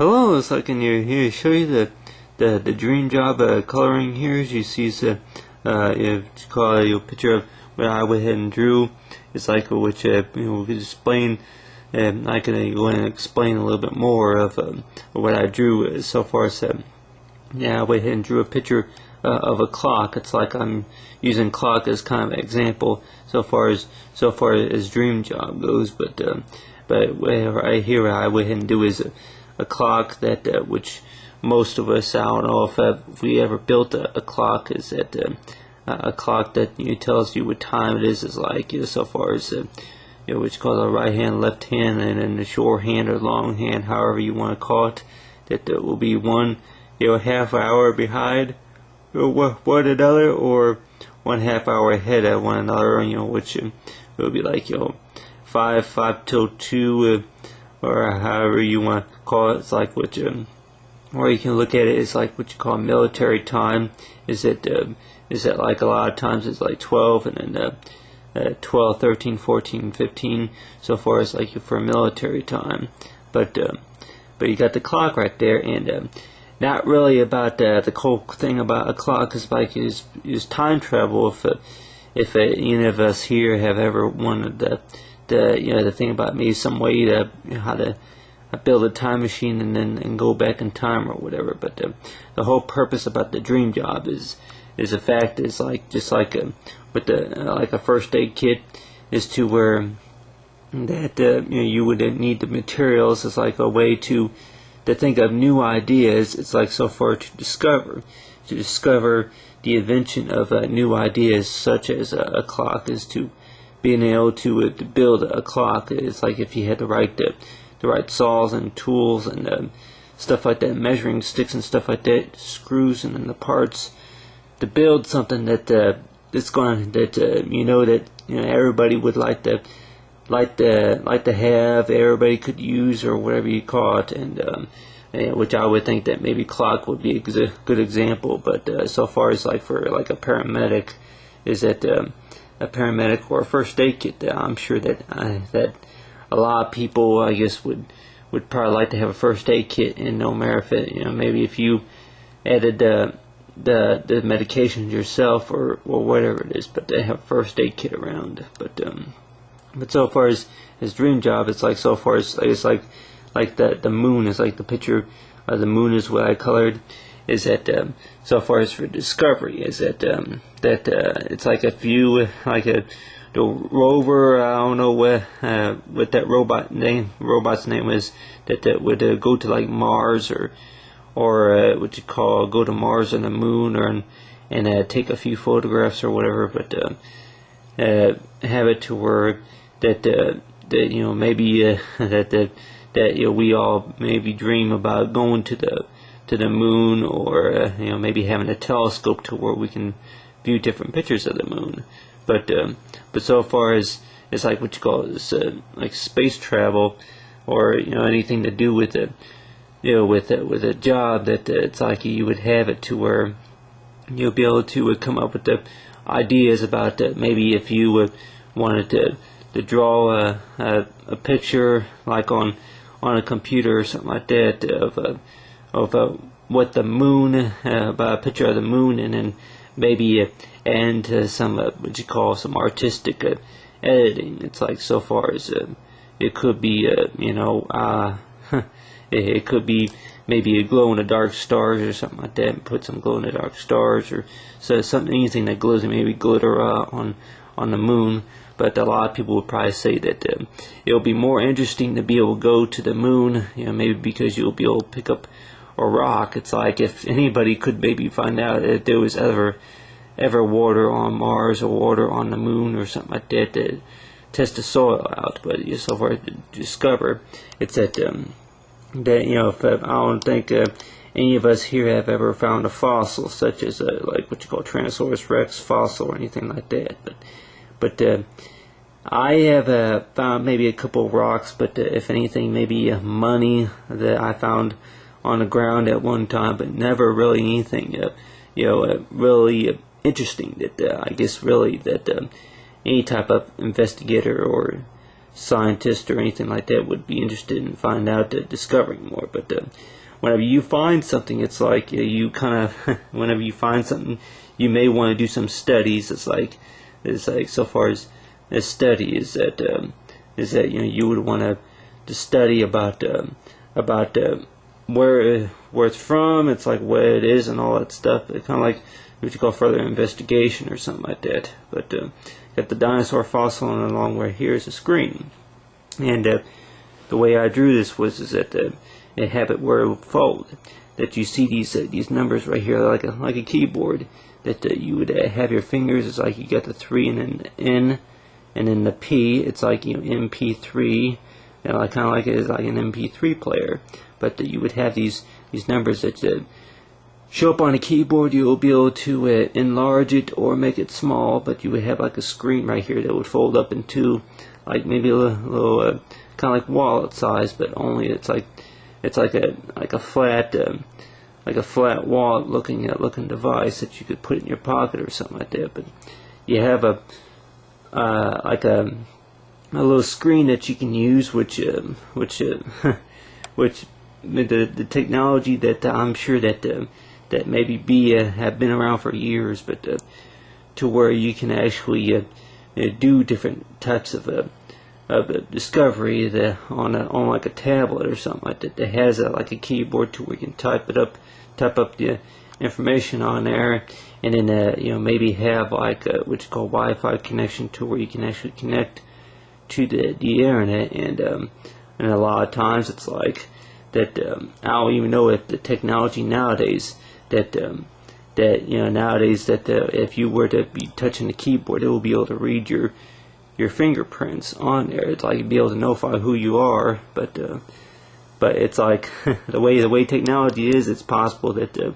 Hello, it's like here to show you the dream job coloring here. As you see, you call your picture of what I went ahead and drew. It's like which we could explain. I can go in and explain a little bit more of what I drew so far. Yeah, I went ahead and drew a picture of a clock. It's like I'm using clock as kind of an example so far as dream job goes. But right here, what I went ahead and do is a clock that which most of us, I don't know if we ever built a clock, is that a clock that tells you what time it is like so far as which called a right hand, left hand, and then the short hand or long hand, however you want to call it, that will be one half hour behind one another, or 1/2 hour ahead of one another, which will be like 5 till 2, or however you want to call it. It's like which or you can look at it as like what you call military time. Is that like a lot of times it's like 12, and then 12, 13, 14, 15 so far as like for military time. But you got the clock right there, and not really about the whole thing about a clock is like is time travel. If any of us here have ever wanted to think about maybe some way to how to build a time machine and go back in time or whatever. But the whole purpose about the dream job is the fact is like just like with like a first aid kit is to where that you would need the materials as like a way to think of new ideas. It's like so far to discover the invention of new ideas, such as a clock, is to being able to build a clock. It's like if you had the right saws and tools and stuff like that, measuring sticks and stuff like that, screws and then the parts to build something that that's going that that everybody would like to have, everybody could use, or whatever you call it, and which I would think that maybe clock would be a good example. But so far as like for like a paramedic, is that a paramedic or a first aid kit, I'm sure that a lot of people, I guess, would probably like to have a first aid kit, and no matter if it, maybe if you added the medications yourself or whatever it is, but they have a first aid kit around. But so far as dream job, it's like so far as it's like the moon is like the picture of the moon is what I colored. Is that so far as for discovery, is that it's like if you like the rover, I don't know what that robot's name is, that would go to like Mars or what you call go to Mars and the moon, or and take a few photographs or whatever. But have it to where that maybe that we all maybe dream about going to the moon, or maybe having a telescope to where we can view different pictures of the moon. But so far as it's like what you call this like space travel, or anything to do with it, with a job, that it's like you would have it to where you'll be able to come up with the ideas about maybe if you wanted to draw a picture like on a computer or something like that of what the moon, about a picture of the moon, and then maybe and some what you call some artistic editing. It's like so far as it could be it could be maybe a glow in the dark stars or something like that, and put some glow in the dark stars, or anything that glows, maybe glitter on the moon. But a lot of people would probably say that it'll be more interesting to be able to go to the moon, maybe because you'll be able to pick up a rock. It's like if anybody could maybe find out that there was ever water on Mars or water on the moon or something like that, to test the soil out. But so far to discover, it's that if I don't think any of us here have ever found a fossil, such as like what you call Tyrannosaurus Rex fossil or anything like that. But I have found maybe a couple of rocks, but if anything, maybe money that I found on the ground at one time, but never really anything really interesting that I guess really that any type of investigator or scientist or anything like that would be interested in finding out, discovering more. But whenever you find something, it's like you kind of whenever you find something, you may want to do some studies. It's like so far as study is that you would want to study about where it's from. It's like where it is and all that stuff. It's kind of like what you call further investigation or something like that. But got the dinosaur fossil, and along where here is a screen. And the way I drew this was that it have it where it would fold. That you see these numbers right here like a keyboard. That you would have your fingers. It's like you got the 3 and then the N, and then the P. It's like MP3. Kind of like it is like an MP3 player. But you would have these numbers that show up on a keyboard. You'll be able to enlarge it or make it small, but you would have like a screen right here that would fold up into like maybe a little kind of like wallet size, but only it's like a flat wallet looking device that you could put in your pocket or something like that. But you have a little screen that you can use, which the technology that I'm sure that maybe have been around for years, but to where you can actually do different types of discovery on like a tablet or something like that. That has like a keyboard to where you can type up the information on there, and then maybe have like what you call Wi-Fi connection to where you can actually connect to the internet, and a lot of times it's like that. I don't even know if the technology nowadays that if you were to be touching the keyboard, it will be able to read your fingerprints on there. It's like you'd be able to notify who you are, but it's like the way technology is, it's possible that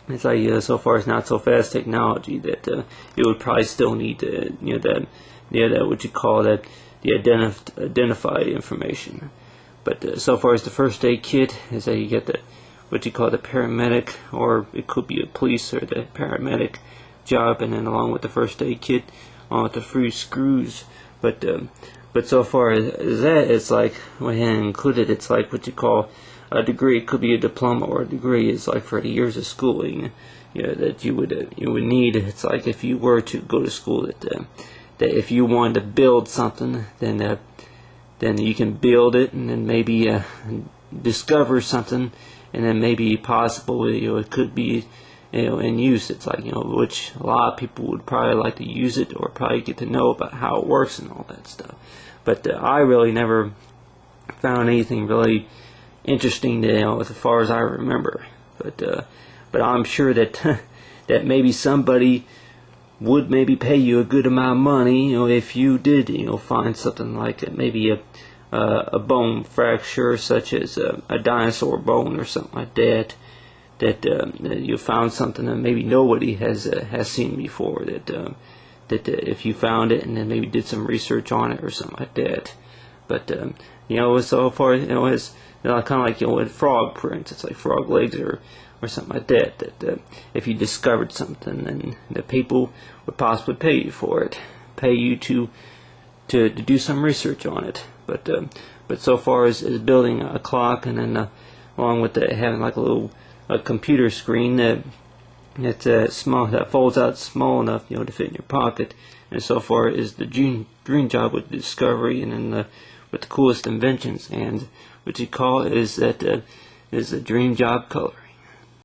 it's like so far it's not so fast technology that it would probably still need that what you call that the identified information. But so far as the first aid kit is that you get what you call the paramedic, or it could be a police or the paramedic job, and then along with the first aid kit, along with the free screws. But so far as that, it's like when included, it's like what you call a degree. It could be a diploma or a degree. It's like for the years of schooling, that you would need. It's like if you were to go to school, that if you wanted to build something, then you can build it, and then maybe discover something, and then maybe possibly it could be in use. It's like which a lot of people would probably like to use it or probably get to know about how it works and all that stuff. But I really never found anything really interesting as far as I remember. But I'm sure that that maybe somebody would maybe pay you a good amount of money, if you did, find something like maybe a bone fracture, such as a dinosaur bone or something like that. That you found something that maybe nobody has seen before. That if you found it and then maybe did some research on it or something like that. But so far, it's kind of like with frog prints. It's like frog legs or something like that. That if you discovered something, then the people would possibly pay you for it, pay you to do some research on it. But so far as building a clock, and then along with having like a computer screen that's small, that folds out small enough to fit in your pocket. And so far is the dream job with discovery, and then with the coolest inventions, and what you call is that is a dream job color.